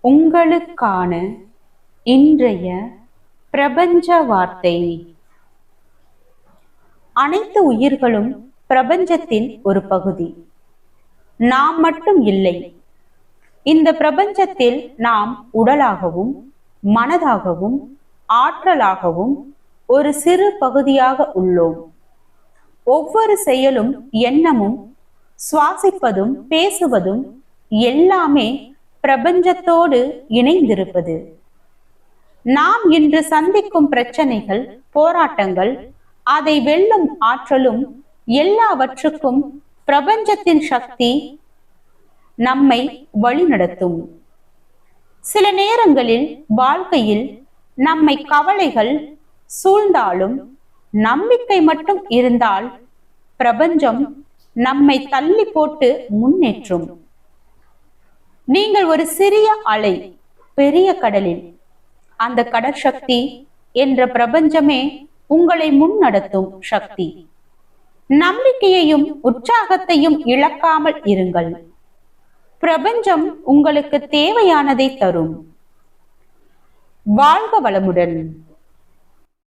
உங்களுக்கான இன்றைய பிரபஞ்ச வார்த்தை. அனைத்து உயிர்களும் பிரபஞ்சத்தின் ஒரு பகுதி. நாம் மட்டும் இல்லை. இந்த பிரபஞ்சத்தில் நாம் உடலாகவும் மனதாகவும் ஆற்றலாகவும் ஒரு சிறு பகுதியாக உள்ளோம். ஒவ்வொரு செயலும் எண்ணமும் சுவாசிப்பதும் பேசுவதும் எல்லாமே பிரபஞ்சத்தோடு இணைந்திருப்பது. நாம் இன்று சந்திக்கும் பிரச்சனைகள், போராட்டங்கள், அதை வெல்லும் ஆற்றலும் எல்லாவற்றுக்கும் பிரபஞ்சத்தின் சக்தி நம்மை வழிநடத்தும். சில நேரங்களில் வாழ்க்கையில் நம்மை கவலைகள் சூழ்ந்தாலும் நம்பிக்கை மட்டும் இருந்தால் பிரபஞ்சம் நம்மை தள்ளி போட்டு முன்னேற்றும். நீங்கள் ஒரு சிறிய அலை பெரிய கடலில், அந்த கடற்சக்தி என்ற பிரபஞ்சமே உங்களை முன்னடத்தும் சக்தி. நம்பிக்கையையும் உற்சாகத்தையும் இழக்காமல் இருங்கள். பிரபஞ்சம் உங்களுக்கு தேவையானதை தரும். வாழ்க வளமுடன்.